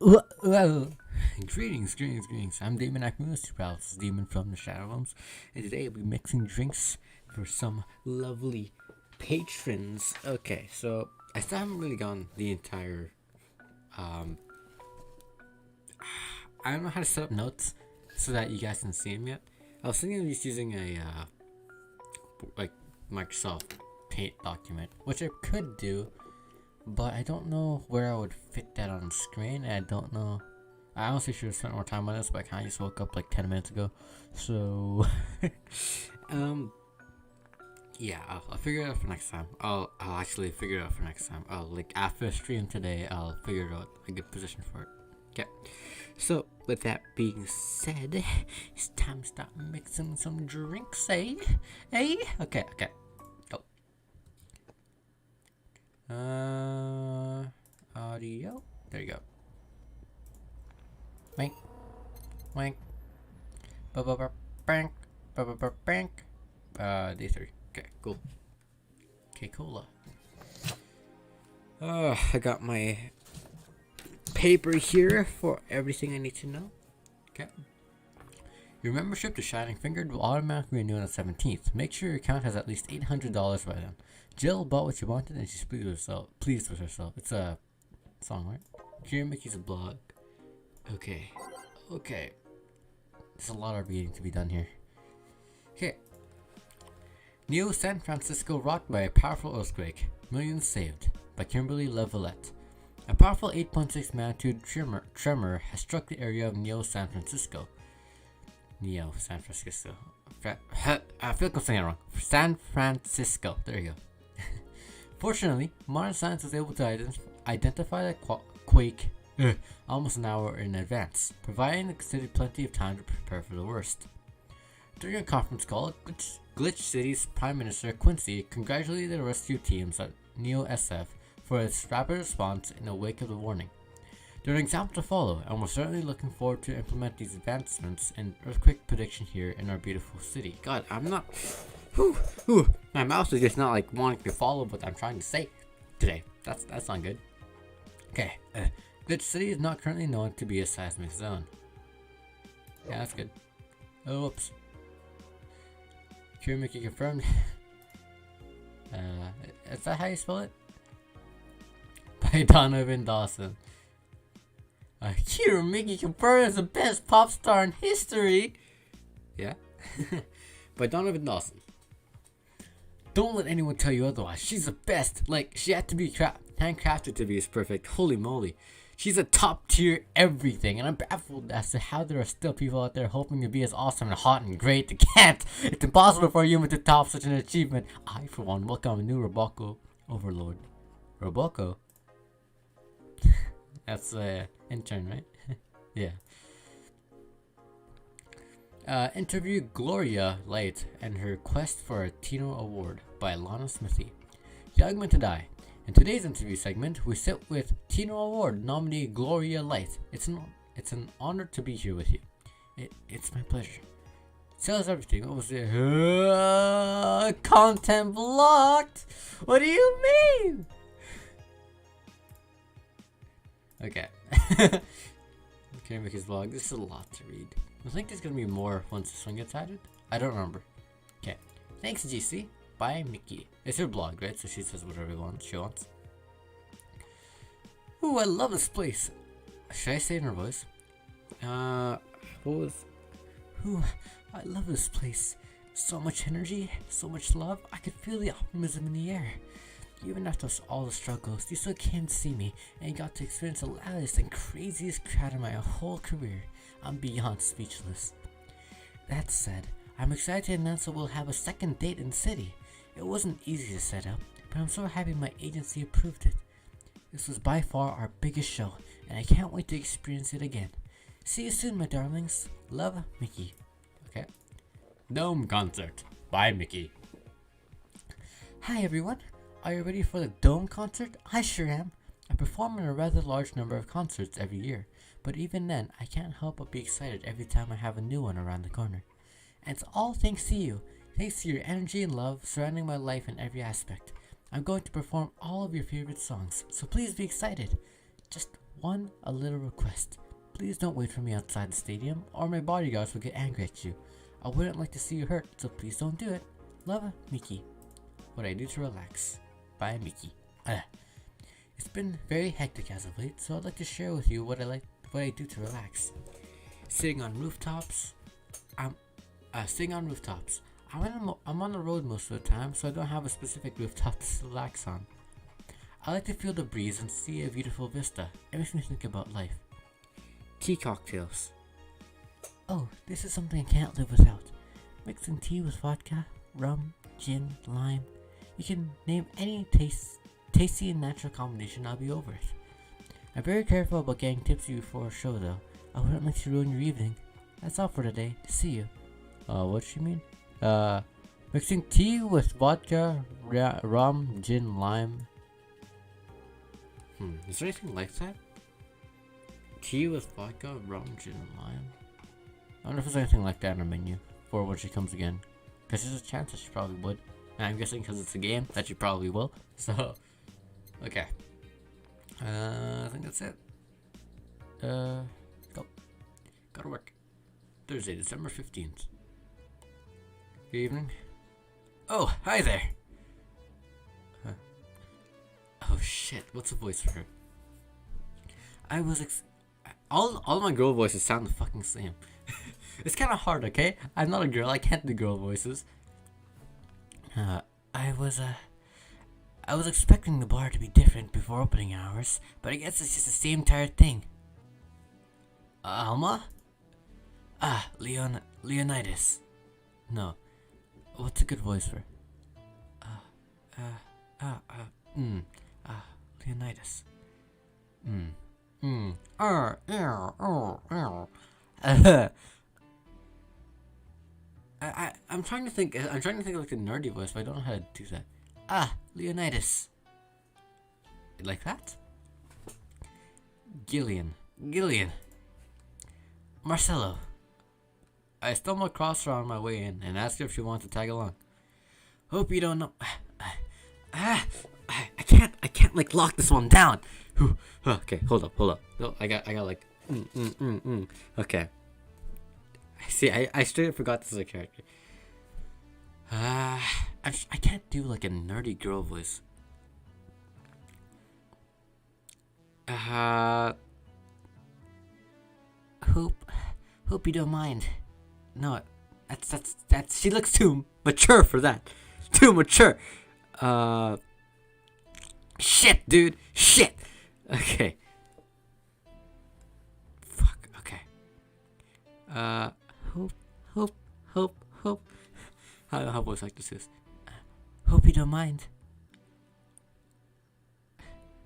Well, greetings. I'm Damon Akmunas, this demon from the Shadow Realms, and today we'll be mixing drinks for some lovely patrons. Okay, so I still haven't really gone the entire. Um, I don't know how to set up notes so that you guys can see them yet. I was thinking of just using a like Microsoft Paint document, which I could do, but I don't know where I would fit that on screen. And I don't know. I honestly should have spent more time on this, but I kind of just woke up like 10 minutes ago. So, yeah, I'll figure it out for next time. I'll actually figure it out for next time. Like after the stream today, I'll figure out a good position for it. Okay. So, with that being said, it's time to start mixing some drinks, eh? Eh? Okay. Go. Audio. There you go. Wank. Wank. Bank. Bank. D3. Okay, cool. Okay, cola. I got my paper here for everything I need to know. Okay. Your membership to Shining Fingered will automatically renew on the 17th. Make sure your account has at least $800 by then. Jill bought what you wanted and she's pleased with herself. It's a song, right? Here, Mickey's a blog. Okay. There's a lot of reading to be done here. Okay. New San Francisco rocked by a powerful earthquake. Millions saved. By Kimberly Levelette. A powerful 8.6 magnitude tremor has struck the area of San Francisco. San Francisco. I feel like I'm saying it wrong. San Francisco. There you go. Fortunately, modern science was able to identify the quake almost an hour in advance, providing the city plenty of time to prepare for the worst. During a conference call, Glitch City's Prime Minister Quincy congratulated the rescue teams at Neo SF for its rapid response in the wake of the warning. There are examples to follow, and we're certainly looking forward to implement these advancements in earthquake prediction here in our beautiful city. God, I'm not. My mouse is just not like wanting to follow what I'm trying to say today. That's not good. Okay, Glitch City is not currently known to be a seismic zone. Yeah, that's good. Oh, whoops. Mickey confirmed. Is that how you spell it? By Donovan Dawson. Mickey confirmed as the best pop star in history. Yeah. By Donovan Dawson. Don't let anyone tell you otherwise. She's the best. Like, she had to be handcrafted to be as perfect. Holy moly. She's a top tier everything, and I'm baffled as to how there are still people out there hoping to be as awesome and hot and great. They can't. It's impossible for a human to top such an achievement. I, for one, welcome a new Roboco overlord. Roboco? That's intern, right? Yeah. Interview Gloria Light and her quest for a Tino Award by Lana Smithy. Young Men to Die. In today's interview segment, we sit with Tino Award nominee Gloria Light. It's an honor to be here with you. It's my pleasure. Tell us everything. What was it? Content blocked. What do you mean? Okay. Okay, make his vlog. This is a lot to read. I think there's gonna be more once this one gets added. I don't remember. Okay. Thanks, GC. By Mickey. It's her blog, right? So she says whatever she wants. Ooh, I love this place. Should I say it in her voice? What was? Ooh, I love this place. So much energy, so much love. I could feel the optimism in the air. Even after all the struggles, you still came to see me, and you got to experience the loudest and craziest crowd in my whole career. I'm beyond speechless. That said, I'm excited to announce that we'll have a second date in the city. It wasn't easy to set up, but I'm so happy my agency approved it. This was by far our biggest show, and I can't wait to experience it again. See you soon, my darlings. Love, Mickey. Okay. Dome Concert by Mickey. Hi everyone. Are you ready for the Dome concert? I sure am. I perform in a rather large number of concerts every year, but even then, I can't help but be excited every time I have a new one around the corner. And it's all thanks to you. Thanks to your energy and love surrounding my life in every aspect. I'm going to perform all of your favorite songs, so please be excited. Just a little request. Please don't wait for me outside the stadium, or my bodyguards will get angry at you. I wouldn't like to see you hurt, so please don't do it. Love, Mickey. What I do to relax. Bye, Mickey. It's been very hectic as of late, so I'd like to share with you what I do to relax. Sitting on rooftops. Sitting on rooftops. I'm on the road most of the time, so I don't have a specific rooftop to relax on. I like to feel the breeze and see a beautiful vista. It makes me think about life. Tea cocktails. Oh, this is something I can't live without. Mixing tea with vodka, rum, gin, lime. You can name any tasty and natural combination, I'll be over it. I'm very careful about getting tipsy before a show though. I wouldn't like to ruin your evening. That's all for today. See you. What she mean? Mixing tea with vodka, rum, gin, lime. Is there anything like that? Tea with vodka, rum, gin, and lime? I wonder if there's anything like that on her menu for when she comes again. Because there's a chance that she probably would. And I'm guessing because it's a game that she probably will. So, okay. I think that's it. Go. Go to work. Thursday, December 15th. Good evening. Oh, hi there. Oh shit, what's a voice for her? All my girl voices sound the fucking same. It's kind of hard, okay? I'm not a girl, I can't do girl voices. I was expecting the bar to be different before opening hours, but I guess it's just the same tired thing. Alma? Leonidas. No. What's a good voice for? Leonidas. I'm trying to think of like the nerdy voice, but I don't know how to do that. Leonidas. Like that? Gillian. Marcelo. I stumbled across her on my way in and asked her if she wanted to tag along. Hope you don't know. I can't like lock this one down. Okay, hold up. No, I got like. Okay. See, I straight up forgot this is a character. I can't do like a nerdy girl voice. Hope you don't mind. No, that's she looks too mature for that. Too mature. Shit, dude. Shit. Okay. Fuck. Okay. Hope. How voice like this is. Hope you don't mind.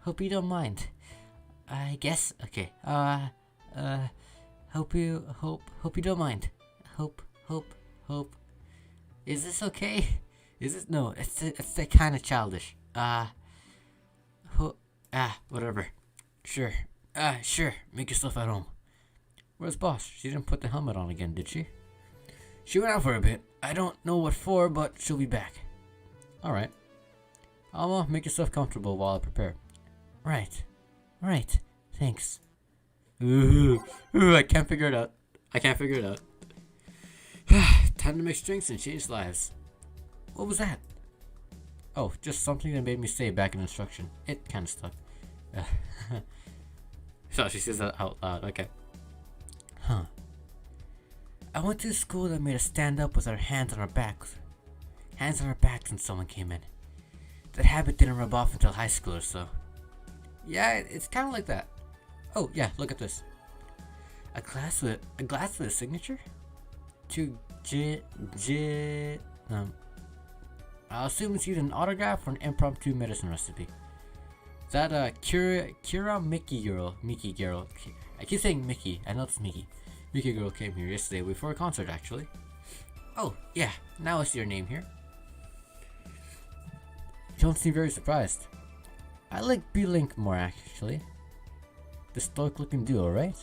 Hope you don't mind. I guess. Okay. Hope you don't mind. Hope. Is this okay? Is it? No, it's that kind of childish. Whatever. Sure. Sure. Make yourself at home. Where's boss? She didn't put the helmet on again, did she? She went out for a bit. I don't know what for, but she'll be back. Alright. Alma, make yourself comfortable while I prepare. Right. Thanks. Ooh, I can't figure it out. Time to make drinks and change lives. What was that? Oh, just something that made me say back in instruction. It kind of stuck. So she says that out loud. Okay. Huh. I went to a school that made us stand up with our hands on our backs. Hands on our backs when someone came in. That habit didn't rub off until high school or so. Yeah, it's kind of like that. Oh, yeah, look at this. A glass with a signature? I'll assume it's either an autograph or an impromptu medicine recipe. Is that Kira Mickey girl? I keep saying Mickey. I know it's Mickey. Mickey girl came here yesterday before a concert, actually. Oh, yeah. Now I see your name here. You don't seem very surprised. I like B-Link more, actually. The stoic-looking duo, right?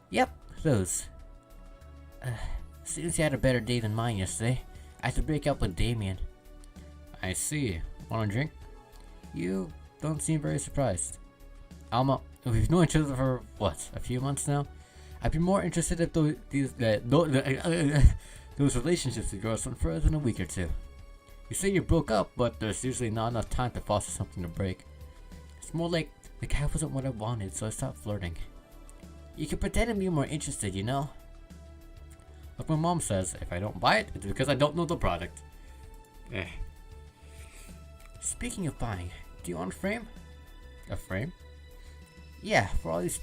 Yep, those. Seems you had a better day than mine yesterday. I had to break up with Damien. I see. Want a drink? You don't seem very surprised. Alma, We've known each other for, what, a few months now? I'd be more interested if those relationships of yours went further than a week or two. You say you broke up, but there's usually not enough time to foster something to break. It's more like the guy wasn't what I wanted, so I stopped flirting. You can pretend to be more interested, you know? Like my mom says, if I don't buy it, it's because I don't know the product. Eh. Speaking of buying, do you want a frame? A frame? Yeah, for all these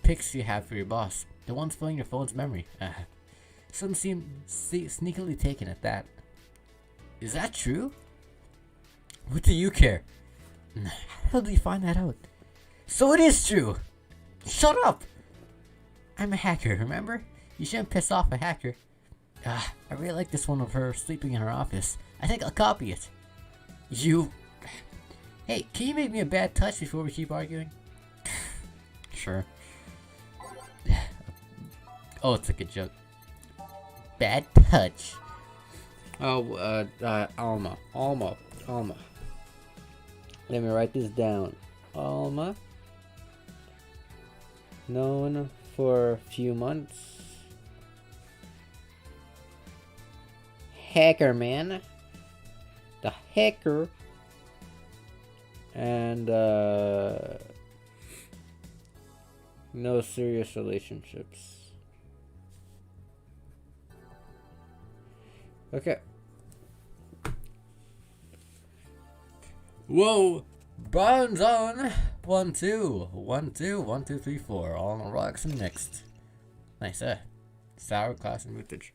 pics you have for your boss. The ones filling your phone's memory. Some seem sneakily taken at that. Is that true? What do you care? How do you find that out? So it is true! Shut up! I'm a hacker, remember? You shouldn't piss off a hacker. I really like this one of her sleeping in her office. I think I'll copy it. You... Hey, can you make me a bad touch before we keep arguing? Sure. Oh, it's a good joke. Bad touch. Oh, Alma. Let me write this down. Alma. Known for a few months. Hacker man. The hacker. And, no serious relationships. Okay. Whoa! Bronze on! 1, 2, 1, 2, 1, 2, 3, 4. All on the rocks and next. Nice, sour class and vintage.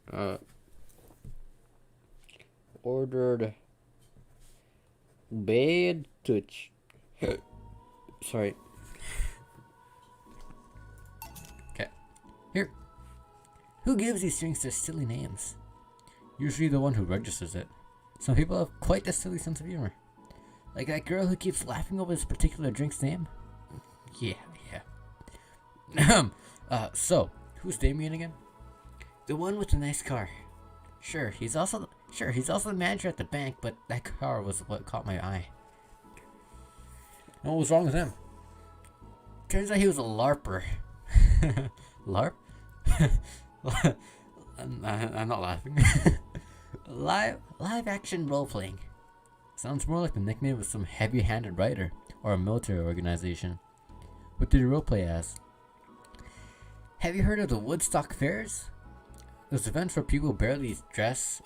Ordered bad touch. Sorry. Okay. Here. Who gives these drinks their silly names? Usually the one who registers it. Some people have quite a silly sense of humor. Like that girl who keeps laughing over this particular drink's name? Yeah. So, who's Damien again? The one with the nice car. Sure, he's also the manager at the bank, but that car was what caught my eye. And what was wrong with him? Turns out he was a LARPer. LARP? I'm not laughing. Live action role playing. Sounds more like the nickname of some heavy-handed writer or a military organization. What did he roleplay as? Have you heard of the Woodstock Fairs? Those events where people barely dress,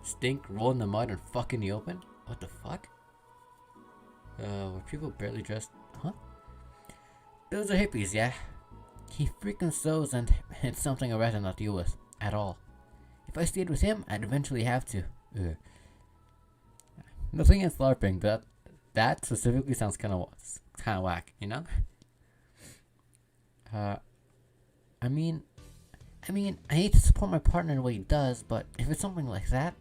stink, roll in the mud, and fuck in the open? What the fuck? Where people barely dress, huh? Those are hippies, yeah. He frequents those, and it's something I'd rather not deal with at all. If I stayed with him, I'd eventually have to. Nothing against LARPing, but that specifically sounds kind of whack, you know? I mean, I hate to support my partner in what he does, but if it's something like that,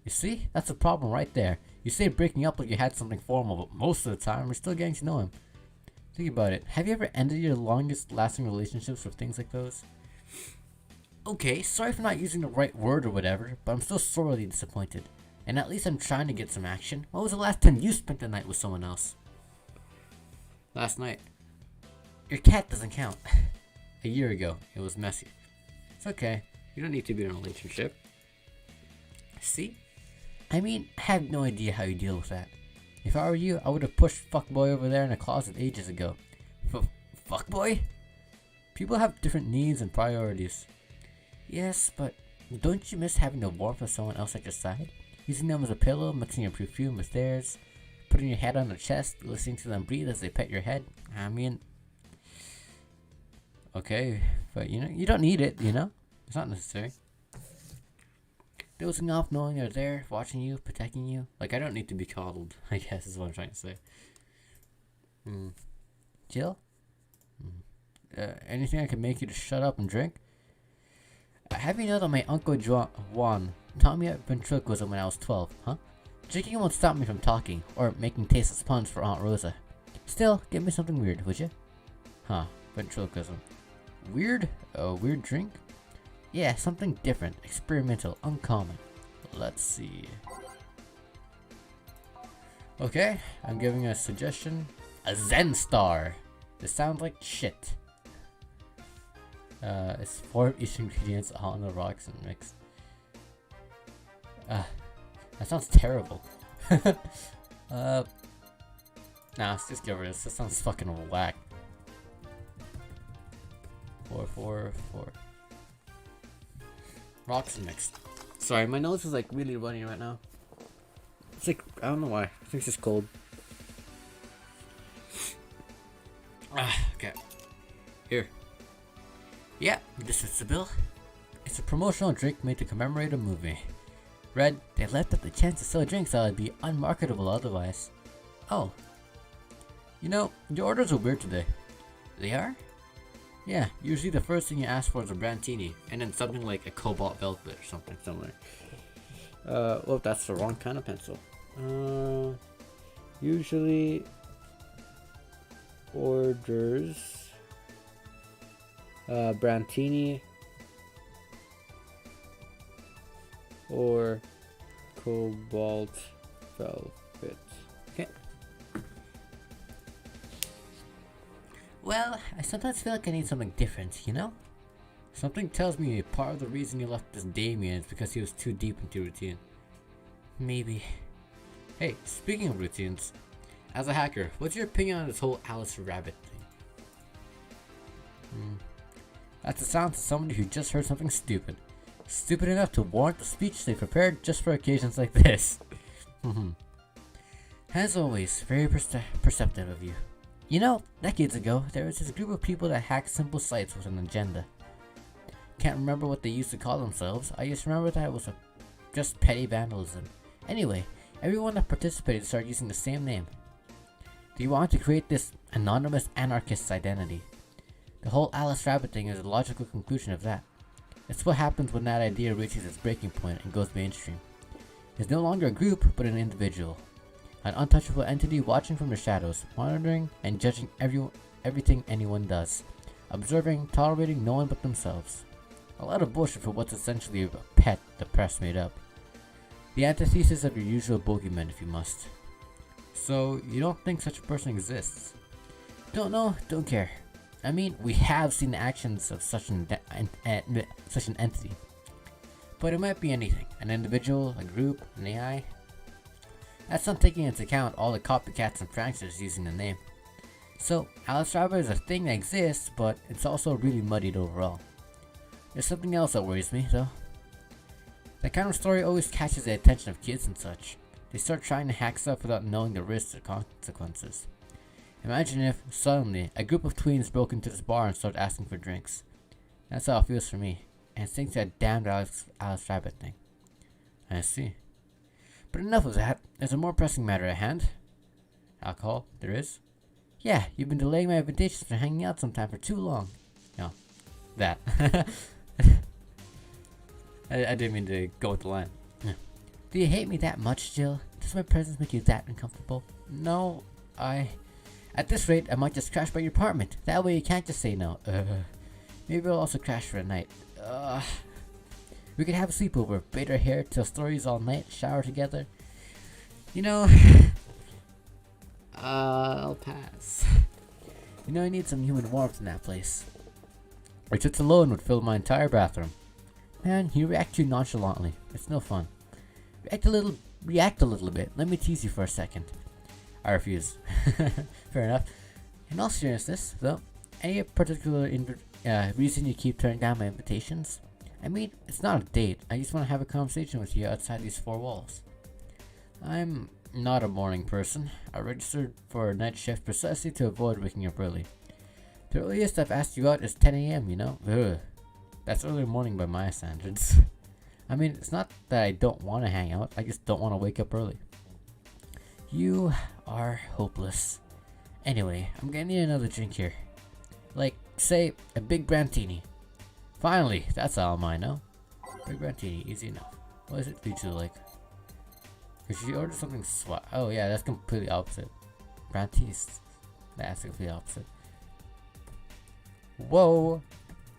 you see, that's a problem right there. You say breaking up like you had something formal, but most of the time we're still getting to know him. Think about it. Have you ever ended your longest lasting relationships with things like those? Okay, sorry for not using the right word or whatever, but I'm still sorely disappointed. And at least I'm trying to get some action. When was the last time you spent the night with someone else? Last night. Your cat doesn't count. A year ago, it was messy. It's okay. You don't need to be in a relationship. See? I have no idea how you deal with that. If I were you, I would have pushed fuckboy over there in a closet ages ago. Fuckboy? People have different needs and priorities. Yes, but don't you miss having the warmth of someone else at your side? Using them as a pillow, mixing your perfume with theirs, putting your head on their chest, listening to them breathe as they pet your head. Okay, but you don't need it, It's not necessary. Dozing off knowing they're there, watching you, protecting you. Like, I don't need to be coddled, I guess is what I'm trying to say. Jill? Anything I can make you to shut up and drink? Have you know that my Uncle Juan taught me ventriloquism when I was 12, huh? Drinking won't stop me from talking, or making tasteless puns for Aunt Rosa. Still, give me something weird, would you? Huh, ventriloquism. Weird? A weird drink? Yeah, something different, experimental, uncommon. Let's see. Okay, I'm giving a suggestion. A Zen Star. This sounds like shit. It's 4 each ingredients all in the rocks and mixed. That sounds terrible. Nah, let's just get rid of this. This sounds fucking whack. 4, 4, 4. Rocks and mixed. Sorry, my nose is like really runny right now. It's like, I don't know why. I think it's just cold. Okay. Here. Yeah, this is the bill. It's a promotional drink made to commemorate a movie. Read, they left out the chance to sell drinks that would be unmarketable otherwise. Oh. You know, your orders are weird today. They are? Yeah, usually the first thing you ask for is a Brantini, and then something like a cobalt velvet or something similar. Well, that's the wrong kind of pencil. Usually orders Brantini or cobalt velvet. Okay. Well, I sometimes feel like I need something different, you know? Something tells me part of the reason you left this Damien is because he was too deep into routine. Maybe. Hey, speaking of routines, as a hacker, what's your opinion on this whole Alice Rabbit thing? That's the sound of somebody who just heard something stupid. Stupid enough to warrant the speech they prepared just for occasions like this. As always, very perceptive of you. You know, decades ago, there was this group of people that hacked simple sites with an agenda. Can't remember what they used to call themselves, I just remember that it was just petty vandalism. Anyway, everyone that participated started using the same name. They wanted to create this anonymous anarchist's identity. The whole Alice Rabbit thing is a logical conclusion of that. It's what happens when that idea reaches its breaking point and goes mainstream. It's no longer a group, but an individual. An untouchable entity watching from the shadows, monitoring and judging everything anyone does. Observing, tolerating no one but themselves. A lot of bullshit for what's essentially a pet the press made up. The antithesis of your usual bogeyman if you must. So, you don't think such a person exists? Don't know, don't care. I mean, we have seen the actions of such an entity. But it might be anything. An individual, a group, an AI. That's not taking into account all the copycats and pranksters using the name. So, Alice Rabbit is a thing that exists, but it's also really muddied overall. There's something else that worries me, though. That kind of story always catches the attention of kids and such. They start trying to hack stuff without knowing the risks or consequences. Imagine if, suddenly, a group of tweens broke into this bar and started asking for drinks. That's how it feels for me. And it's thanks to that damned Alice Rabbit thing. I see. But enough of that. There's a more pressing matter at hand. Alcohol? There is? Yeah, you've been delaying my invitations for hanging out sometime for too long. No. That. I didn't mean to go with the line. Yeah. Do you hate me that much, Jill? Does my presence make you that uncomfortable? No, At this rate, I might just crash by your apartment. That way you can't just say no. Maybe I'll also crash for a night. We could have a sleepover, braid our hair, tell stories all night, shower together. You know, I'll pass. You know, I need some human warmth in that place. Or just alone would fill my entire bathroom. Man, you react too nonchalantly. It's no fun. React a little bit. Let me tease you for a second. I refuse. Fair enough. In all seriousness, though, any particular reason you keep turning down my invitations? I mean, it's not a date. I just want to have a conversation with you outside these four walls. I'm not a morning person. I registered for a night shift precisely to avoid waking up early. The earliest I've asked you out is 10 a.m., you know? Ugh. That's early morning by my standards. I mean, it's not that I don't want to hang out. I just don't want to wake up early. You are hopeless. Anyway, I'm gonna need another drink here. Like, say, a big Brantini. Finally, that's all mine, no? Big Brantini, easy enough. What does it lead to, like? Cause she ordered something oh yeah, that's completely opposite. Brantini's, that's completely opposite. Whoa!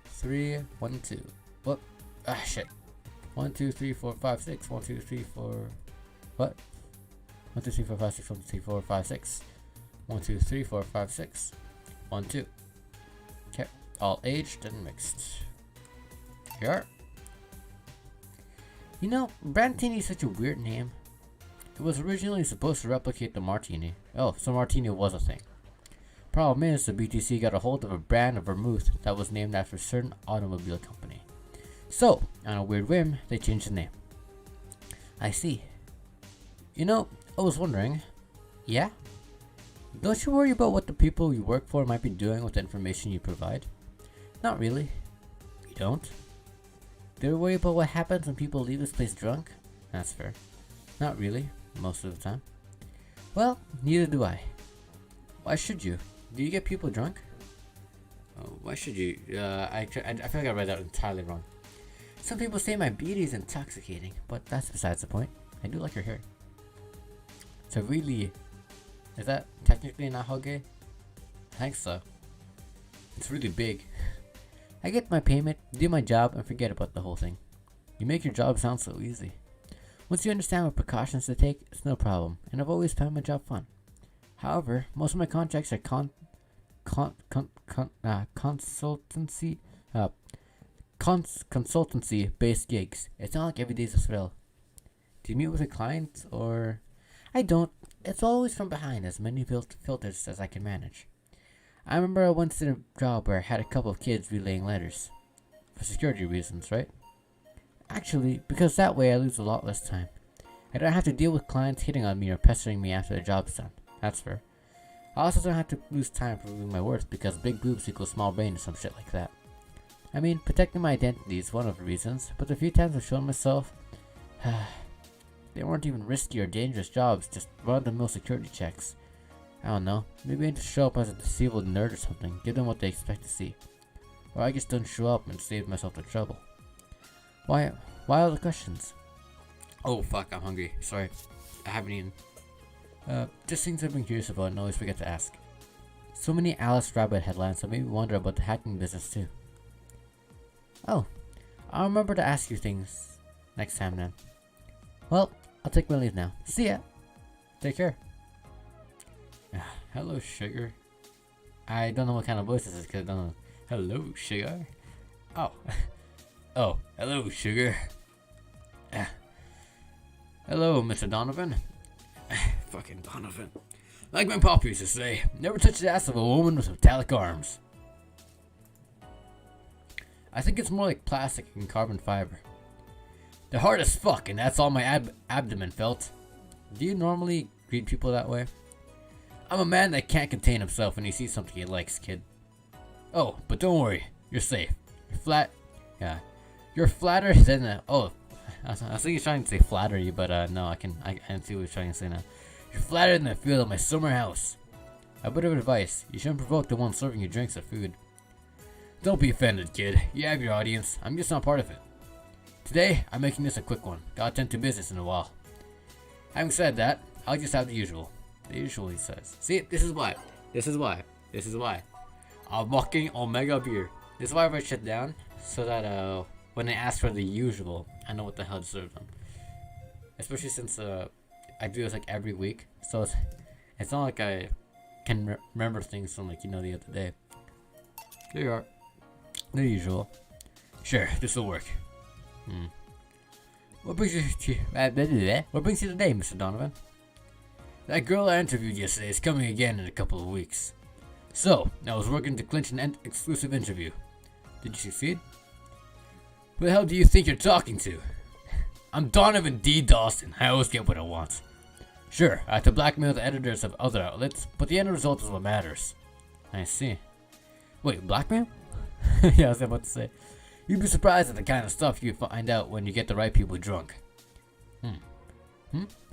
3, 1, 2. What? Ah, shit. 1, 2, 3, 4, 5, 6. 1, 2, 3, 4. What? 1, 2, 3, 4, 5, 6. 1, 2, 3, 4, 5, 6. 1, 2, 3, 4, 5, 6. 1, 2. Okay, all aged and mixed. Here. You know, Brandtini is such a weird name. It was originally supposed to replicate the Martini. Oh, so Martini was a thing. Problem is, the BTC got a hold of a brand of vermouth that was named after a certain automobile company. So, on a weird whim, they changed the name. I see. You know, I was wondering. Yeah? Don't you worry about what the people you work for might be doing with the information you provide? Not really. You don't? Do you worry about what happens when people leave this place drunk? That's fair. Not really, most of the time. Well, neither do I. Why should you? Do you get people drunk? Oh, why should you? I feel like I read that entirely wrong. Some people say my beauty is intoxicating, but that's besides the point. I do like your hair. So really, is that technically not huggy? I think so. It's really big. I get my payment, do my job, and forget about the whole thing. You make your job sound so easy. Once you understand what precautions to take, it's no problem, and I've always found my job fun. However, most of my contracts are consultancy-based gigs. It's not like every day's a thrill. Do you meet with a client, or... I don't. It's always from behind, as many filters as I can manage. I remember I once did a job where I had a couple of kids relaying letters. For security reasons, right? Actually, because that way I lose a lot less time. I don't have to deal with clients hitting on me or pestering me after the job's done. That's fair. I also don't have to lose time proving my worth because big boobs equals small brain or some shit like that. I mean, protecting my identity is one of the reasons, but the few times I've shown myself, they weren't even risky or dangerous jobs, just run-of-the-mill security checks. I don't know, maybe I need to show up as a disabled nerd or something, give them what they expect to see. Or I just don't show up and save myself the trouble. Why all the questions? Oh fuck, I'm hungry. Sorry, I haven't eaten. Just things I've been curious about and always forget to ask. So many Alice Rabbit headlines that made me wonder about the hacking business too. Oh, I'll remember to ask you things next time then. Well, I'll take my leave now. See ya! Take care. Hello, sugar. I don't know what kind of voice this is because I don't know. Hello, sugar. Oh. Oh, hello, sugar. Hello, Mr. Donovan. Fucking Donovan. Like my pop used to say, never touch the ass of a woman with metallic arms. I think it's more like plastic and carbon fiber. They're hard as fuck, and that's all my abdomen felt. Do you normally greet people that way? I'm a man that can't contain himself when he sees something he likes, kid. Oh, but don't worry, you're safe. You're flatter than a... Oh, I think he's trying to say flatter you, but no, I can see what he's trying to say now. You're flatter than the feel of my summer house. A bit of advice, you shouldn't provoke the one serving you drinks or food. Don't be offended, kid. You have your audience. I'm just not part of it. Today, I'm making this a quick one. Gotta tend to business in a while. Having said that, I'll just have the usual. The usual, he says. See, this is why. I'm walking Omega beer. This is why I write shit down, so that when they ask for the usual, I know what the hell to serve them. Especially since I do this like every week, so it's not like I can remember things from like the other day. There you are. The usual. Sure, this will work. What brings you today, Mr. Donovan? That girl I interviewed yesterday is coming again in a couple of weeks. So, I was working to clinch an exclusive interview. Did you succeed? Who the hell do you think you're talking to? I'm Donovan D. Dawson. I always get what I want. Sure, I have to blackmail the editors of other outlets, but the end result is what matters. I see. Wait, blackmail? Yeah, I was about to say. You'd be surprised at the kind of stuff you find out when you get the right people drunk.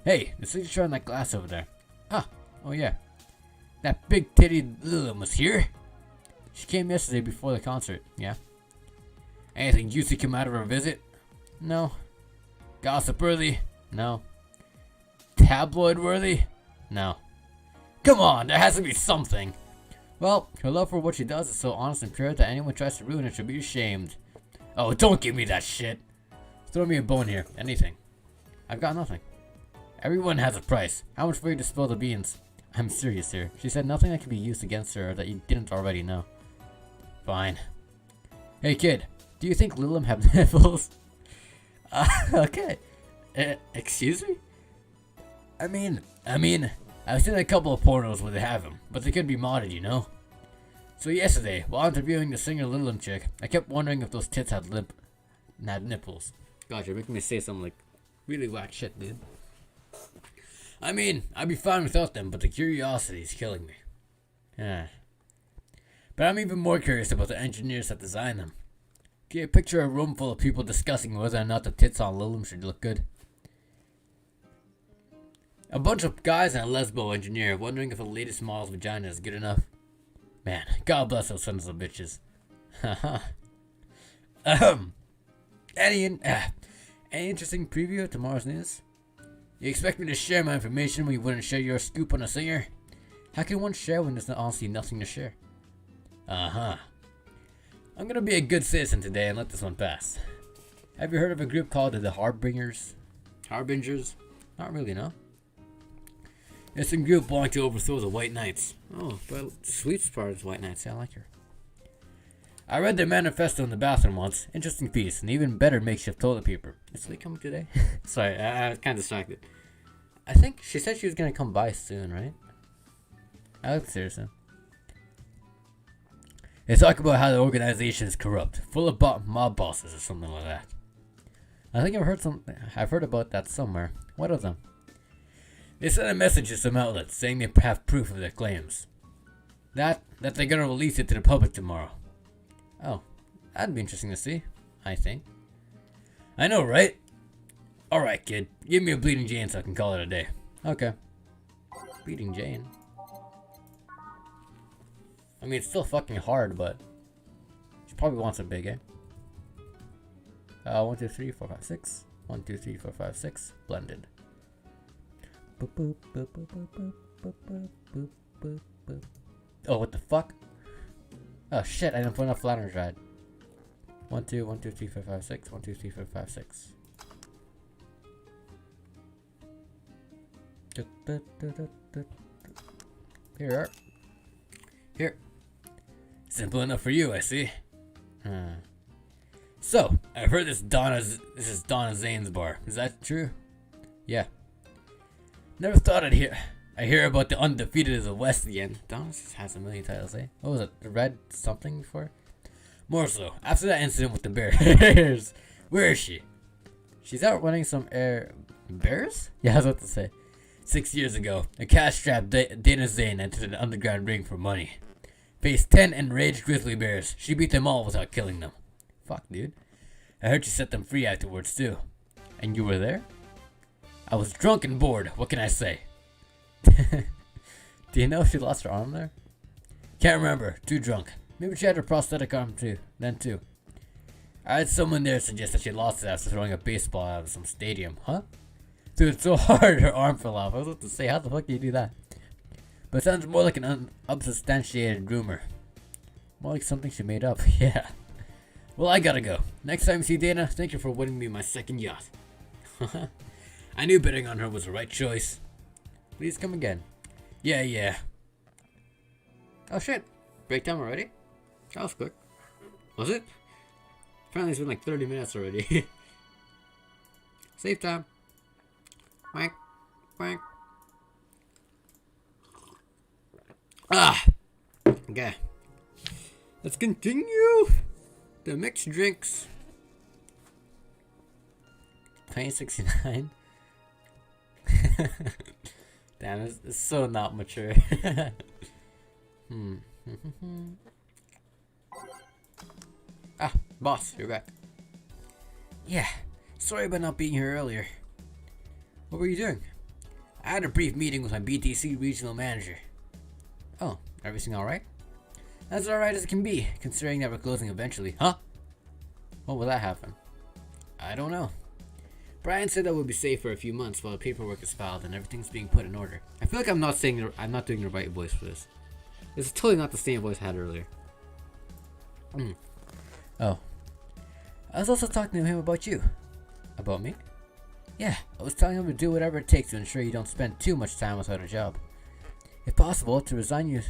Hey, the signature on that glass over there. Ah, oh yeah. That big-titted Lillian was here? She came yesterday before the concert, yeah? Anything juicy come out of her visit? No. Gossip worthy? No. Tabloid worthy? No. Come on, there has to be something. Well, her love for what she does is so honest and pure that anyone tries to ruin it should be ashamed. Oh, don't give me that shit. Throw me a bone here. Anything. I've got nothing. Everyone has a price. How much for you to spill the beans? I'm serious here. She said nothing that can be used against her that you didn't already know. Fine. Hey kid, do you think Lilim have nipples? Okay. Excuse me? I mean, I've seen a couple of pornos where they have them, but they could be modded, you know? So yesterday, while interviewing the singer Lilim chick, I kept wondering if those tits had nipples. Gosh, you're making me say some like really whack shit, dude. I mean, I'd be fine without them, but the curiosity is killing me. Yeah. But I'm even more curious about the engineers that designed them. Can you picture a room full of people discussing whether or not the tits on Lilim should look good? A bunch of guys and a lesbo engineer wondering if the latest model's vagina is good enough. Man, God bless those sons of bitches. Haha. Any interesting preview of tomorrow's news? You expect me to share my information when you wouldn't share your scoop on a singer? How can one share when there's honestly nothing to share? I'm gonna be a good citizen today and let this one pass. Have you heard of a group called the Heartbringers? Harbingers? Not really, no. It's a group wanting to overthrow the White Knights. Oh, but Sweet's part is White Knights. I like her. I read their manifesto in the bathroom once. Interesting piece, and even better makeshift toilet paper. Is Sweet coming today? Sorry, I was kind of distracted. I think she said she was gonna come by soon, right? I look serious. They talk about how the organization is corrupt, full of mob bosses or something like that. I think I've heard about that somewhere. What of them? They sent a message to some outlets saying they have proof of their claims. That they're gonna release it to the public tomorrow. Oh, that'd be interesting to see, I think. I know, right? Alright, kid. Give me a Bleeding Jane so I can call it a day. Okay. Bleeding Jane? I mean, it's still fucking hard, but she probably wants it big, eh? 1, 2, 3, 4, 5, 6. 1, 2, 3, 4, 5, 6. Blended. Oh, what the fuck? Oh shit, I didn't put enough flatters right. 1, 2, 1, 2, 3, 4, 5, 6. 1, 2, 3, 4, 5, 6. Here. Here. Simple enough for you, I see. So, I've heard this is Donna Zane's bar. Is that true? Yeah. Never thought I hear about the undefeated of the West again. Donna has a million titles, eh? What was it? The Red something before? More so, after that incident with the Bears. Where is she? She's out running some Bears? Yeah, I was about to say. 6 years ago, a cash-strapped Dana Zane entered an underground ring for money. Faced 10 enraged grizzly bears. She beat them all without killing them. Fuck, dude. I heard she set them free afterwards, too. And you were there? I was drunk and bored. What can I say? Do you know if she lost her arm there? Can't remember. Too drunk. Maybe she had her prosthetic arm too. I had someone there suggest that she lost it after throwing a baseball out of some stadium. Huh? Dude, it's so hard her arm fell off. I was about to say, how the fuck do you do that? But it sounds more like an unsubstantiated rumor. More like something she made up. Yeah. Well, I gotta go. Next time you see Dana, thank you for winning me my second yacht. I knew betting on her was the right choice. Please come again. Yeah. Oh shit. Break time already? That was quick. Was it? Apparently it's been like 30 minutes already. Save time. Wank. Okay. Let's continue the mixed drinks. 2069. Damn, it's so not mature. Boss, you're back. Yeah, sorry about not being here earlier. What were you doing? I had a brief meeting with my BTC regional manager. Oh, everything alright? As alright as it can be, considering that we're closing eventually. Huh? When will that happen? I don't know. Brian said that we'll be safe for a few months while the paperwork is filed and everything's being put in order. I feel like I'm not doing the right voice for this. This is totally not the same voice I had earlier. Oh. I was also talking to him about you. About me? Yeah, I was telling him to do whatever it takes to ensure you don't spend too much time without a job. If possible, to reassign you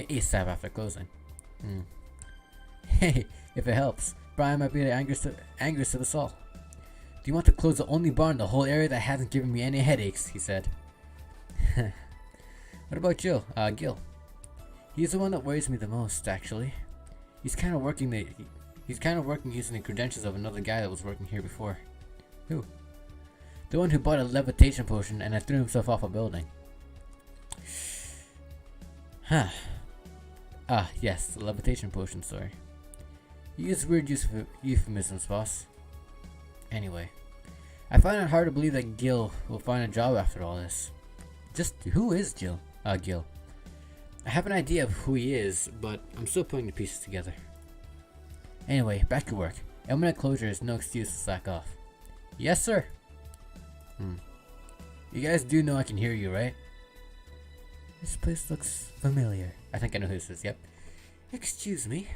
ASAP after closing. Hey, if it helps, Brian might be the angriest of us all. Do you want to close the only bar in the whole area that hasn't given me any headaches? He said. What about Gil? He's the one that worries me the most, actually. He's kind of working using the credentials of another guy that was working here before. Who? The one who bought a levitation potion and then threw himself off a building. Huh. Ah, yes, the levitation potion story. You use weird euphemisms, boss. Anyway, I find it hard to believe that Gil will find a job after all this. Just who is Gil? Gil. I have an idea of who he is, but I'm still putting the pieces together. Anyway, back to work. Imminent closure is no excuse to slack off. Yes, sir. You guys do know I can hear you, right? This place looks familiar. I think I know who this is, yep. Excuse me,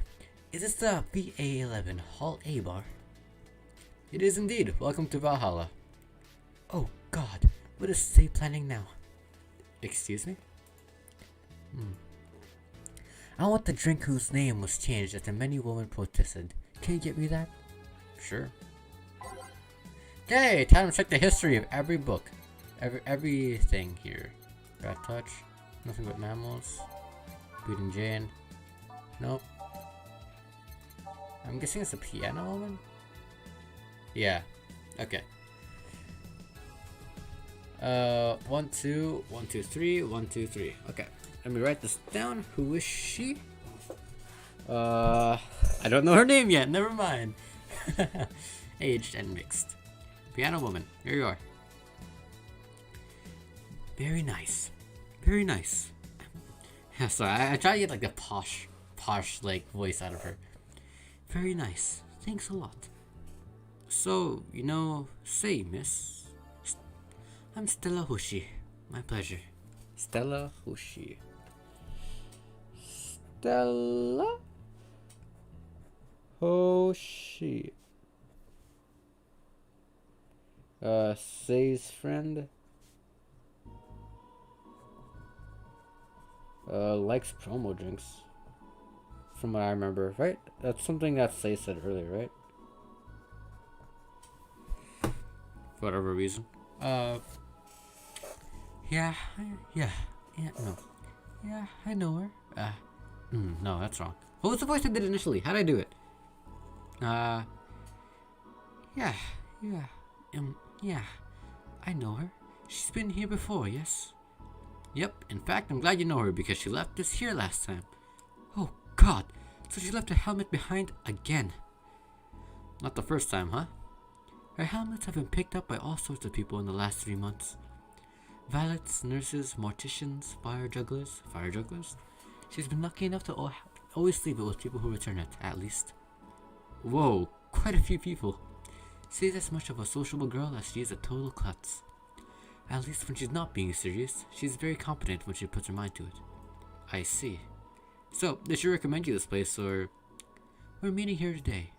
is this the VA-11 Hall A bar? It is indeed. Welcome to Valhalla. Oh god, what is Say planning now? Excuse me? I want the drink whose name was changed after many women protested. Can you get me that? Sure. Okay, time to check the history of every book. Everything here. Rat touch. Nothing but mammals. Beating Jane. Nope. I'm guessing it's a piano woman? Yeah. Okay. 1, 2, 1, 2, 3, 1, 2, 3. Okay. Let me write this down. Who is she? I don't know her name yet. Never mind. Aged and mixed. Piano woman. Here you are. Very nice. Very nice. Yeah, sorry. I try to get like the posh like voice out of her. Very nice. Thanks a lot. So, say, miss. I'm Stella Hoshi. My pleasure. Stella Hoshi. Stella Hoshi. Say's friend. Likes promo drinks. From what I remember, right? That's something that Say said earlier, right? For whatever reason. Yeah, no. Yeah, I know her. No, that's wrong. What was the voice I did initially? How'd I do it? Yeah, I know her. She's been here before, yes? Yep, in fact, I'm glad you know her because she left us here last time. Oh, God, so she left her helmet behind again. Not the first time, huh? Her helmets have been picked up by all sorts of people in the last 3 months. Valets, nurses, morticians, fire jugglers. She's been lucky enough to always sleep with people who return it, at least. Whoa, quite a few people. She's as much of a sociable girl as she is a total klutz. At least when she's not being serious, she's very competent when she puts her mind to it. I see. So, did she recommend you this place, or... We're meeting here today.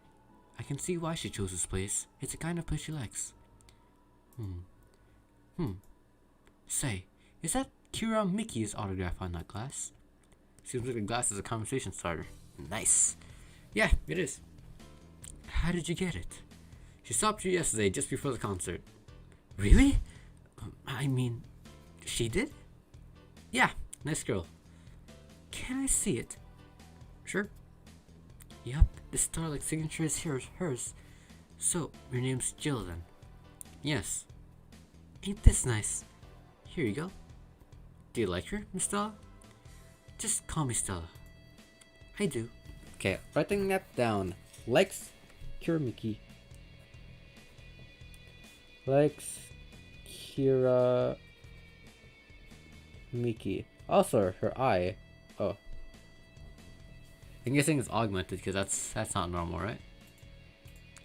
I can see why she chose this place. It's the kind of place she likes. Say, is that Kira Mickey's autograph on that glass? Seems like the glass is a conversation starter. Nice. Yeah, it is. How did you get it? She stopped you yesterday just before the concert. Really? I mean, she did? Yeah, nice girl. Can I see it? Sure. Yup, the star-like signature is hers. So, your name's Jill then? Yes. Ain't this nice? Here you go. Do you like her, Miss Stella? Just call me Stella. I do. Okay, writing that down. Likes Kiramiki. Likes Kira Miki. Also, her eye. Oh. I'm guessing it's augmented because that's not normal, right?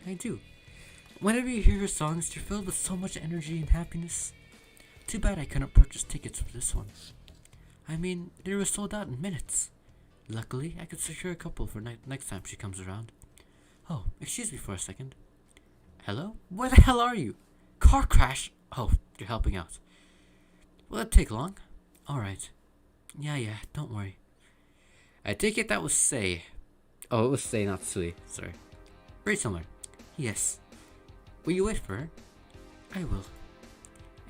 I do. Whenever you hear her songs, you're filled with so much energy and happiness. Too bad I couldn't purchase tickets for this one. I mean, they were sold out in minutes. Luckily, I could secure a couple for next time she comes around. Oh, excuse me for a second. Hello? Where the hell are you? Car crash? Oh, you're helping out. Will it take long? Alright. Yeah, don't worry. I take it that was Say. Oh, it was Say, not Sui. Sorry. Very similar. Yes. Will you wait for her? I will.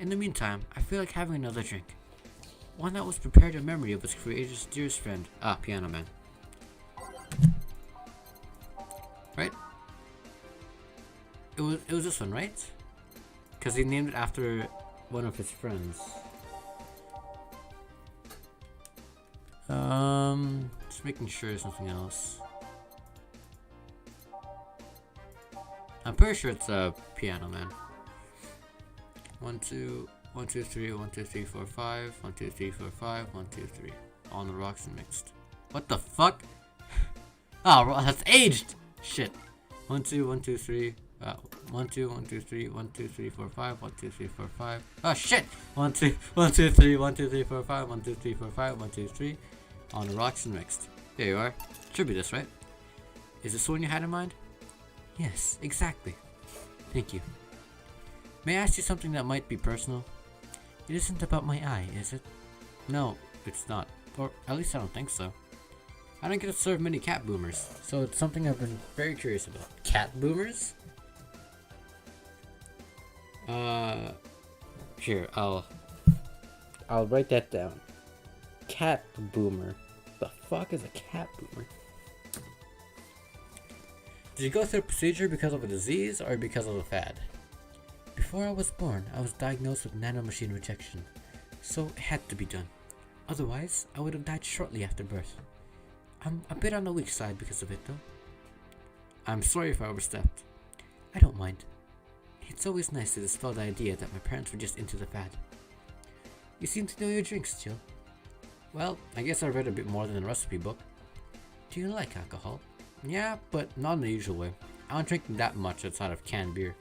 In the meantime, I feel like having another drink. One that was prepared in memory of its creator's dearest friend. Piano Man. Right? It was this one, right? Because he named it after one of his friends. Just making sure there's nothing else. I'm pretty sure it's a Piano Man. 1, 2, 1, 2, 3, 1, 2, 3, 4, 5, 1, 2, 3, 4, 5, 1, 2, 3. On the rocks and mixed. What the fuck? Oh, that's aged! Shit. 1, 2, 1, 2, 3. 1, 2, 1, 2, 3, 1, 2, 3, 4, 5, 1, 2, 3, 4, 5. Oh shit! 1, 2, 1, 2, 3, 1, 2, 3, 4, 5, 1, 2, 3, 4, 5, 1, 2, 3. On the rocks and mixed. There you are. Should be this, right? Is this the one you had in mind? Yes, exactly. Thank you. May I ask you something that might be personal? It isn't about my eye, is it? No, it's not. Or at least I don't think so. I don't get to serve many cat boomers, so it's something I've been very curious about. Cat boomers? Here, I'll write that down. Cat boomer. The fuck is a cat boomer? Did you go through a procedure because of a disease or because of a fad? Before I was born, I was diagnosed with nanomachine rejection, so it had to be done. Otherwise, I would have died shortly after birth. I'm a bit on the weak side because of it, though. I'm sorry if I overstepped. I don't mind. It's always nice to dispel the idea that my parents were just into the fad. You seem to know your drinks, Jill. Well, I guess I read a bit more than a recipe book. Do you like alcohol? Yeah, but not in the usual way. I don't drink that much outside of canned beer.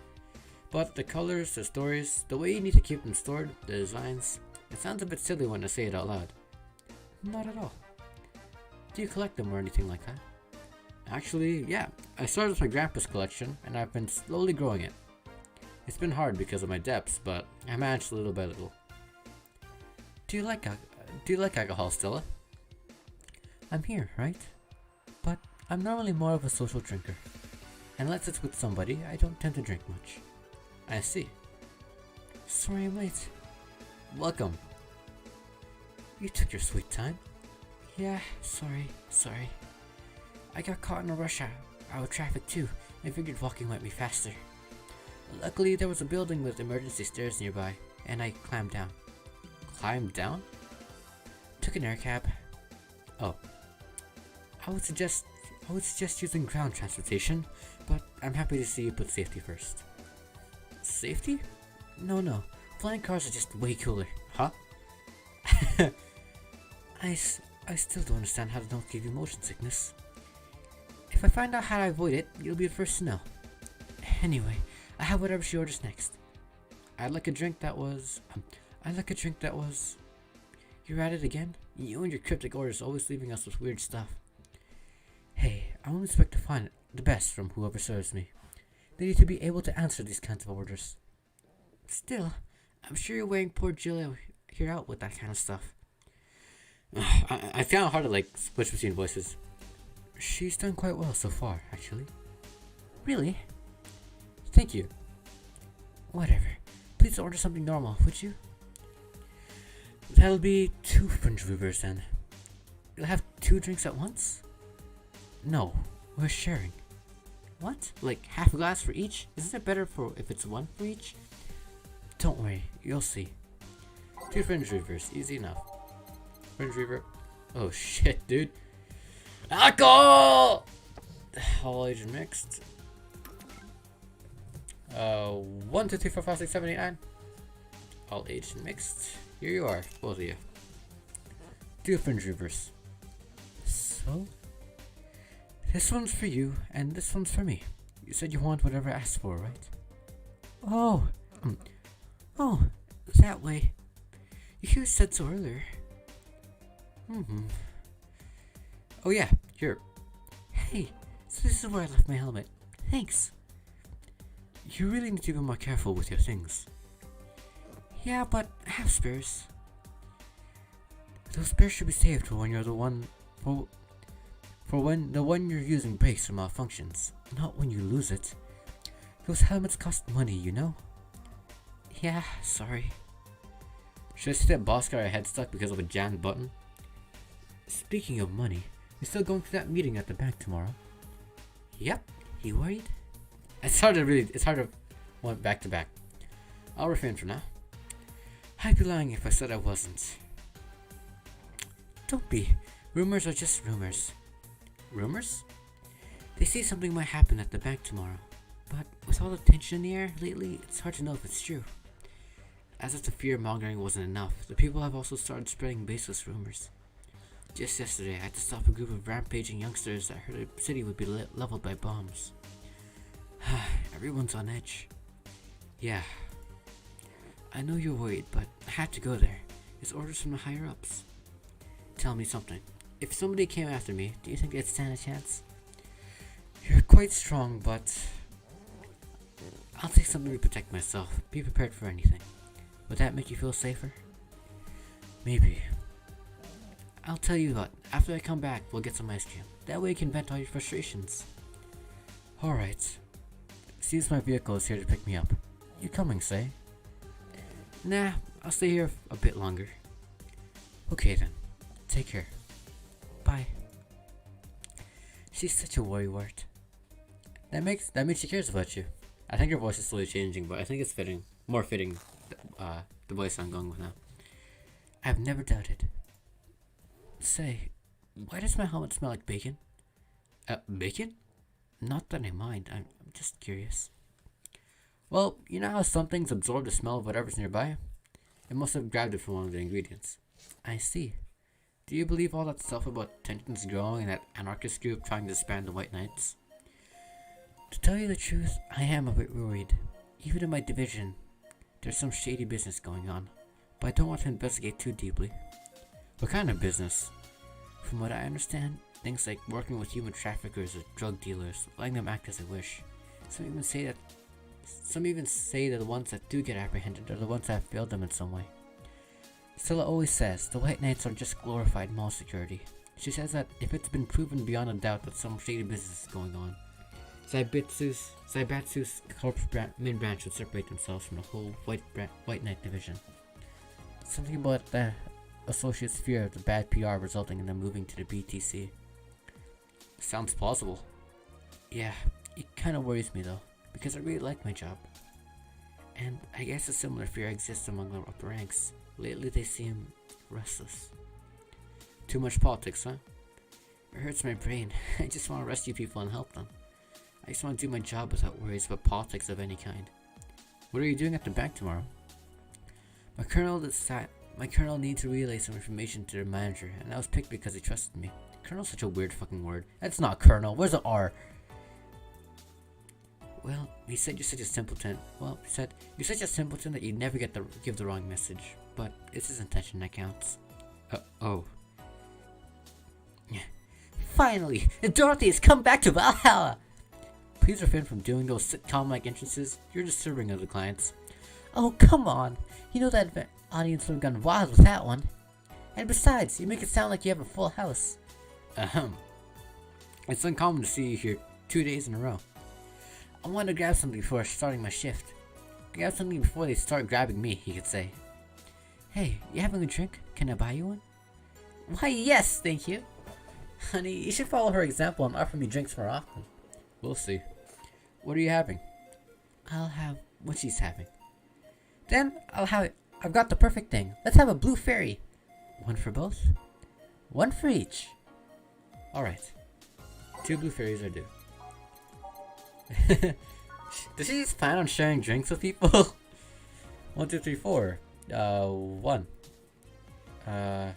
But the colors, the stories, the way you need to keep them stored, the designs, it sounds a bit silly when I say it out loud. Not at all. Do you collect them or anything like that? Actually, yeah. I started with my grandpa's collection, and I've been slowly growing it. It's been hard because of my debts, but I managed little by little. Do you like alcohol, Stella? I'm here, right? But I'm normally more of a social drinker. Unless it's with somebody, I don't tend to drink much. I see. Sorry I'm late. Welcome. You took your sweet time. Yeah, sorry. I got caught in a rush hour traffic too, and figured walking might be faster. Luckily, there was a building with emergency stairs nearby, and I climbed down. Climbed down? Took an air cab. Oh. I would suggest using ground transportation, but I'm happy to see you put safety first. Safety? No. Flying cars are just way cooler. Huh? I still don't understand how they don't give you motion sickness. If I find out how to avoid it, you'll be the first to know. Anyway, I have whatever she orders next. I'd like a drink that was... You're at it again? You and your cryptic orders always leaving us with weird stuff. Hey, I won't expect to find the best from whoever serves me. They need to be able to answer these kinds of orders. Still, I'm sure you're weighing poor Jill here out with that kind of stuff. I found it hard to switch between voices. She's done quite well so far, actually. Really? Thank you. Whatever. Please order something normal, would you? That'll be 2 French Reavers then. You'll have 2 drinks at once? No, we're sharing. What? Like half a glass for each? Isn't it better if it's 1 for each? Don't worry, you'll see. 2 French Reavers, easy enough. French Reaver. Oh shit, dude. Alcohol! All age and mixed. 1, 2, 3, 4, 5, 6, 7, 8, 9. All aged and mixed. Here you are, both of you. 2 Fringe Reavers. So? This one's for you, and this one's for me. You said you want whatever I asked for, right? Oh, that way. You said so earlier. Oh yeah, here. Hey, so this is where I left my helmet. Thanks. You really need to be more careful with your things. Yeah, but I have spares. Those spares should be saved for when you're the one for when the one you're using breaks or malfunctions, not when you lose it. Those helmets cost money, you know? Yeah, sorry. Should I see that boss got our head stuck because of a jammed button? Speaking of money, you still going to that meeting at the bank tomorrow? Yep. You worried? It's hard to want back to back. I'll refrain for now. I'd be lying if I said I wasn't. Don't be. Rumors are just rumors. Rumors? They say something might happen at the bank tomorrow, but with all the tension in the air lately, it's hard to know if it's true. As if the fear-mongering wasn't enough, the people have also started spreading baseless rumors. Just yesterday, I had to stop a group of rampaging youngsters that heard a city would be leveled by bombs. Everyone's on edge. Yeah. I know you're worried, but I had to go there. It's orders from the higher-ups. Tell me something. If somebody came after me, do you think they'd stand a chance? You're quite strong, but I'll take something to protect myself. Be prepared for anything. Would that make you feel safer? Maybe. I'll tell you what, after I come back, we'll get some ice cream. That way you can vent all your frustrations. Alright. Seems my vehicle is here to pick me up. You coming, say? Nah, I'll stay here a bit longer. Okay then. Take care. Bye. She's such a worrywart. That makes she cares about you. I think her voice is slowly changing, but I think it's more fitting, the voice I'm going with now. I've never doubted. Say, why does my helmet smell like bacon? Bacon? Not that I mind, I'm just curious. Well, you know how some things absorb the smell of whatever's nearby? It must have grabbed it from one of the ingredients. I see. Do you believe all that stuff about tensions growing and that anarchist group trying to disband the White Knights? To tell you the truth, I am a bit worried. Even in my division, there's some shady business going on, but I don't want to investigate too deeply. What kind of business? From what I understand, things like working with human traffickers or drug dealers, letting them act as they wish. Some even say that the ones that do get apprehended are the ones that have failed them in some way. Stella always says the White Knights are just glorified mall security. She says that if it's been proven beyond a doubt that some shady business is going on, Zaibatsu's corpse main branch would separate themselves from the whole White Knight division. Something about the associates' fear of the bad PR resulting in them moving to the BTC. Sounds plausible. Yeah, it kinda worries me though, because I really like my job. And I guess a similar fear exists among the upper ranks. Lately they seem restless. Too much politics, huh? It hurts my brain. I just want to rescue people and help them. I just want to do my job without worries about politics of any kind. What are you doing at the bank tomorrow? My colonel needs to relay some information to their manager, and I was picked because he trusted me. Colonel's such a weird fucking word. That's not colonel. Where's the R? Well, he said you're such a simpleton. Well, he said you're such a simpleton that you never give the wrong message. But it's his intention that counts. Oh. Finally, Dorothy has come back to Valhalla! Please refrain from doing those sitcom-like entrances. You're disturbing other clients. Oh, come on. You know that audience would have gone wild with that one. And besides, you make it sound like you have a full house. It's uncommon to see you here 2 days in a row. I want to grab something before starting my shift. Grab something before they start grabbing me, he could say. Hey, you having a drink? Can I buy you one? Why, yes, thank you. Honey, you should follow her example and offer me drinks more often. We'll see. What are you having? I'll have what she's having. Then, I'll have it. I've got the perfect thing. Let's have a blue fairy. One for both? One for each. Alright. 2 blue fairies are due. Does she just plan on sharing drinks with people? 1, 2, 3, 4. 1. I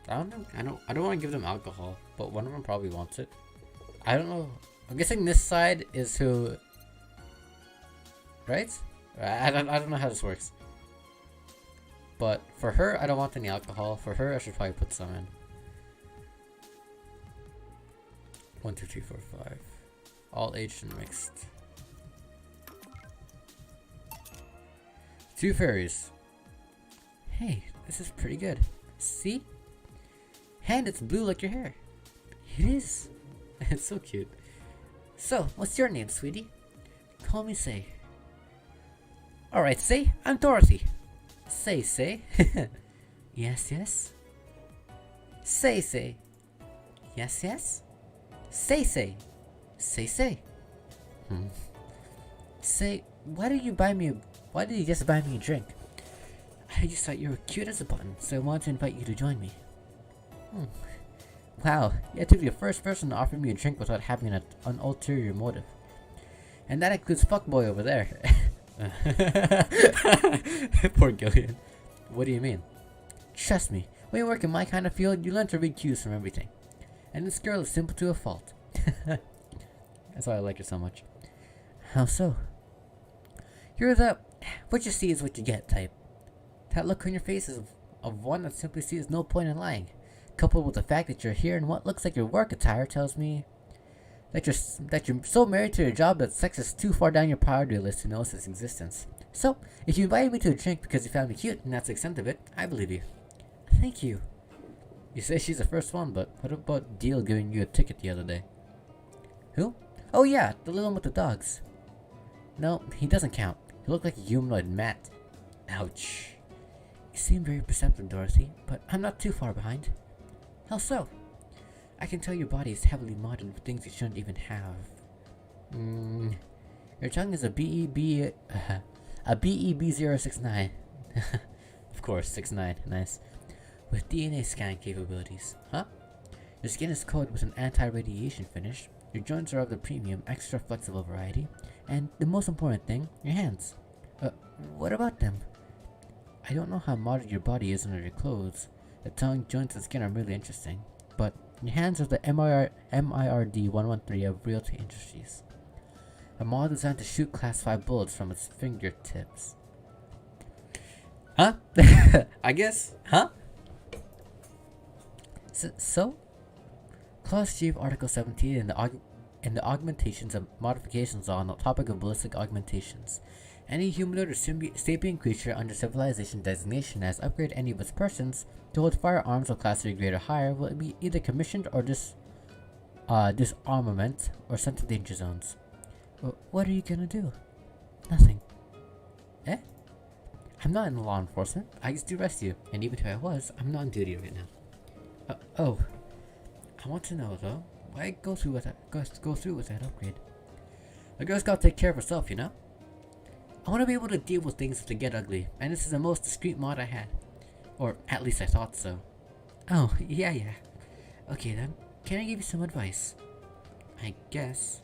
don't want to give them alcohol, but one of them probably wants it. I don't know. I'm guessing this side is who, right? I don't know how this works. But for her, I don't want any alcohol. For her, I should probably put some in. 1, 2, 3, 4, 5. All aged and mixed. 2 fairies. Hey, This is pretty good. See? And it's blue like your hair. It is. It's so cute. So, what's your name, sweetie? Call me Say. Alright, Say. I'm Dorothy. Say. Yes. Say. Yes. Say. Say, why did you just buy me a drink? I just thought you were cute as a button, so I wanted to invite you to join me. Wow, you had to be the first person to offer me a drink without having an ulterior motive. And that includes fuckboy over there. Poor Gillian. What do you mean? Trust me, when you work in my kind of field, you learn to read cues from everything. And this girl is simple to a fault. That's why I like her so much. How so? You're the what you see is what you get type. That look on your face is of one that simply sees no point in lying. Coupled with the fact that you're here in what looks like your work attire tells me that you're so married to your job that sex is too far down your priority list to notice its existence. So, if you invited me to a drink because you found me cute and that's the extent of it, I believe you. Thank you. You say she's the first one, but what about Deal giving you a ticket the other day? Who? Oh yeah, the little one with the dogs. No, he doesn't count. He looked like a humanoid Matt. Ouch. You seem very perceptive, Dorothy, but I'm not too far behind. How so? I can tell your body is heavily modded with things you shouldn't even have. Your tongue is a BEB069. Of course, 69. Nice. With DNA scan capabilities. Huh? Your skin is coated with an anti-radiation finish. Your joints are of the premium, extra flexible variety. And the most important thing, your hands. What about them? I don't know how modded your body is under your clothes. The tongue, joints, and skin are really interesting. But your hands are the MIRD-113 of Realty Industries. A mod designed to shoot Class 5 bullets from its fingertips. Huh? I guess. Huh? So? Clause G of Article 17 in the Augmentations and Modifications Law on the topic of ballistic augmentations. Any humanoid or sapient creature under civilization designation as upgrade any of its persons to hold firearms of Class 3 grade or higher will be either commissioned or disarmament or sent to danger zones. What are you gonna do? Nothing. Eh? I'm not in law enforcement. I just do rescue, and even if I was, I'm not on duty right now. Oh. I want to know though, why go through with that upgrade? A girl's gotta take care of herself, you know? I want to be able to deal with things if they get ugly, and this is the most discreet mod I had. Or at least I thought so. Oh, yeah. Okay then, can I give you some advice? I guess.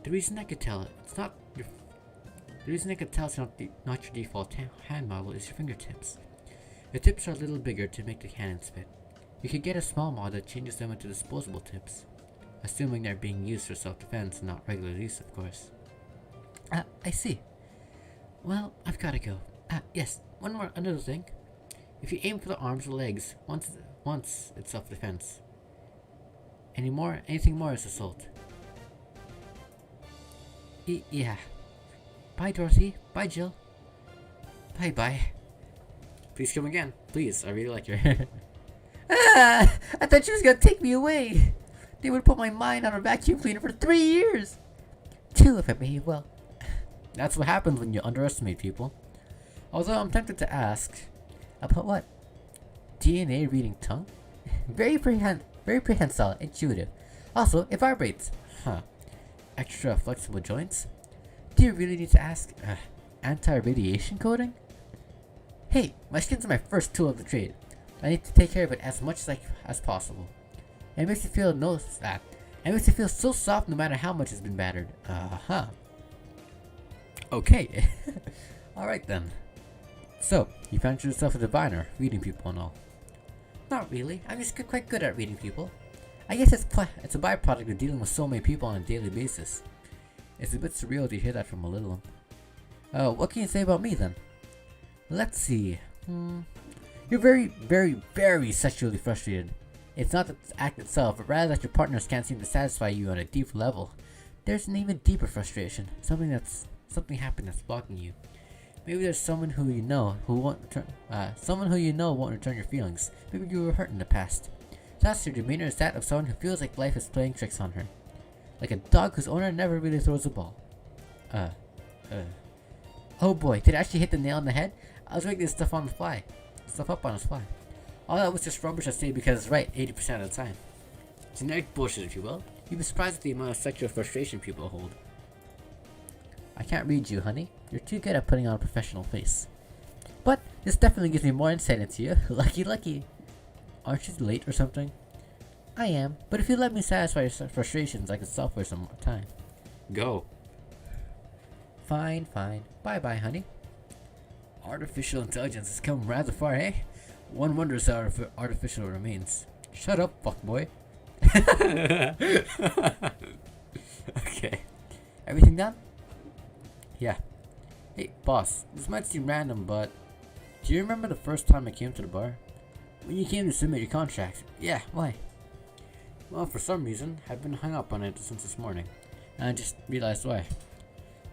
The reason I could tell it's not your default hand model is your fingertips. The tips are a little bigger to make the cannons fit. You could get a small mod that changes them into disposable tips. Assuming they're being used for self-defense and not regular use, of course. I see. Well, I've gotta go. Yes, another thing. If you aim for the arms or legs, once it's self-defense. Anything more is assault. Yeah. Bye, Dorothy. Bye, Jill. Bye. Please come again. Please, I really like your hair. I thought she was gonna take me away. They would put my mind on a vacuum cleaner for 3 years. 2 if I behave well. That's what happens when you underestimate people. Although I'm tempted to ask, about what? DNA reading tongue? Very prehensile, intuitive. Also, it vibrates. Huh. Extra flexible joints? Do you really need to ask? Anti-radiation coating? Hey, my skin's my first tool of the trade. I need to take care of it as much as possible. It makes you feel so soft no matter how much it's been battered. Okay. Alright then. So, you found yourself a diviner, reading people and all. Not really. I'm just quite good at reading people. I guess it's a byproduct of dealing with so many people on a daily basis. It's a bit surreal to hear that from a little one. What can you say about me then? Let's see. You're very sexually frustrated. It's not the act itself, but rather that your partners can't seem to satisfy you on a deeper level. There's an even deeper frustration. Something happened that's blocking you. Maybe there's someone who you know won't return your feelings. Maybe you were hurt in the past. Thus, your demeanor is that of someone who feels like life is playing tricks on her. Like a dog whose owner never really throws a ball. Oh boy, did I actually hit the nail on the head? I was making this stuff up on the fly. All that was just rubbish I say because it's right 80% of the time. Generic bullshit, if you will. You'd be surprised at the amount of sexual frustration people hold. I can't read you, honey. You're too good at putting on a professional face. But this definitely gives me more insight into you. Lucky. Aren't you late or something? I am, but if you let me satisfy your frustrations, I could stop for some more time. Go. Fine. Bye, honey. Artificial intelligence has come rather far, eh? One wonders how artificial it remains. Shut up, fuckboy. Okay. Everything done? Yeah. Hey, boss. This might seem random, but do you remember the first time I came to the bar? When you came to submit your contract? Yeah, why? Well, for some reason, I've been hung up on it since this morning, and I just realized why.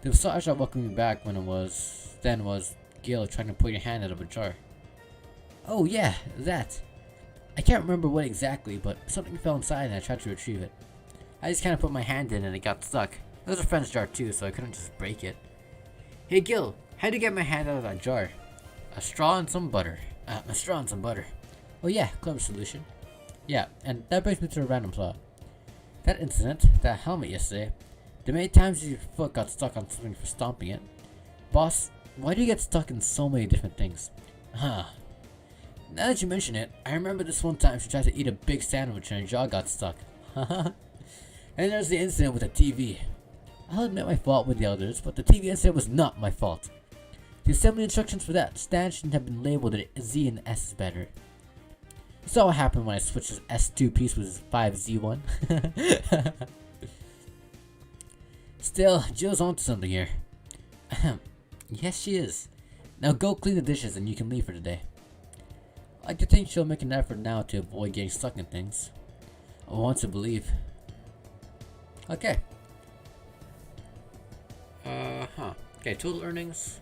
The massage that welcomed me back was Gail trying to pull your hand out of a jar. Oh yeah, that. I can't remember what exactly, but something fell inside and I tried to retrieve it. I just kind of put my hand in and it got stuck. It was a friend's jar too, so I couldn't just break it. Hey Gil, how'd you get my hand out of that jar? A straw and some butter. Oh yeah, clever solution. Yeah, and that brings me to a random thought. That incident, that helmet yesterday, the many times your foot got stuck on something for stomping it. Boss, why do you get stuck in so many different things? Huh. Now that you mention it, I remember this one time she tried to eat a big sandwich and her jaw got stuck. Haha. And there's the incident with the TV. I'll admit my fault with the others, but the TV incident was not my fault. The assembly instructions for that stand shouldn't have been labeled at Z and S better. You saw what happened when I switched this S2 piece with 5Z1. Still, Jill's onto something here. Yes, she is. Now go clean the dishes and you can leave for today. I like to think she'll make an effort now to avoid getting stuck in things. I want to believe. Okay. Okay, total earnings.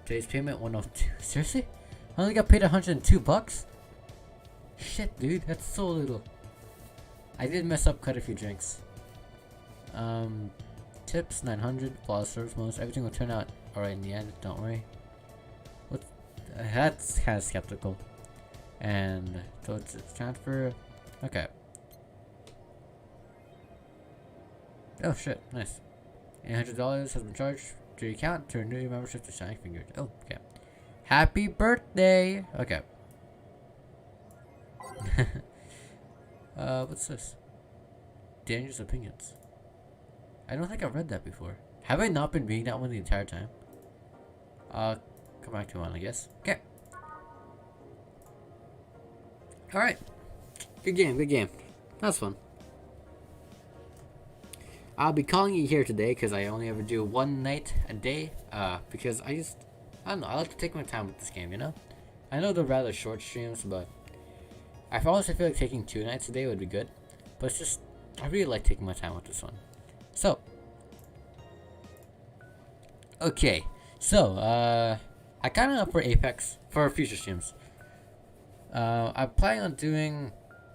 Today's payment 102. Seriously? I only got paid $102? Shit, dude, that's so little. I did mess up quite a few drinks. Tips 900, flawless service bonus. Everything will turn out alright in the end, don't worry. That's kind of skeptical. And so it's transfer. Okay. Oh shit, nice. $800 has been charged to your account to renew your membership to Shining Fingers. Oh, okay. Happy birthday! Okay. What's this? Dangerous opinions. I don't think I've read that before. Have I not been reading that one the entire time? Come back to one, I guess. Okay. Alright. Good game. That's fun. I'll be calling you here today because I only ever do one night a day. Because I don't know, I like to take my time with this game, you know? I know they're rather short streams, but I honestly feel like taking 2 nights a day would be good. But it's just, I really like taking my time with this one. So. Okay. So, I kind of up for Apex for future streams. I'm planning on doing,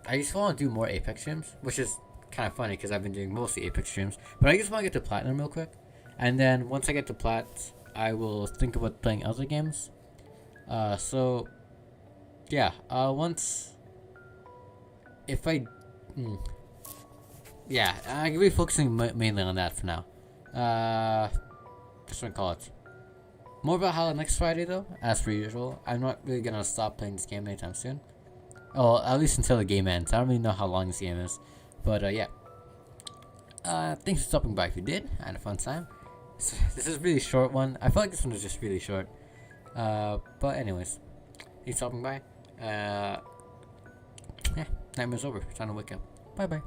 I just want to do more Apex streams, which is kind of funny because I've been doing mostly Apex streams, but I just want to get to Platinum real quick, and then once I get to Plat, I will think about playing other games. So, yeah, yeah, I'm really focusing mainly on that for now. Just want to call it. More about how next Friday though, as per usual. I'm not really gonna stop playing this game anytime soon. Oh, at least until the game ends. I don't really know how long this game is. But yeah. Thanks for stopping by if you did. I had a fun time. This is a really short one. I feel like this one was just really short. But anyways. Thanks for stopping by. Yeah, nightmare's over. Time to wake up. Bye bye.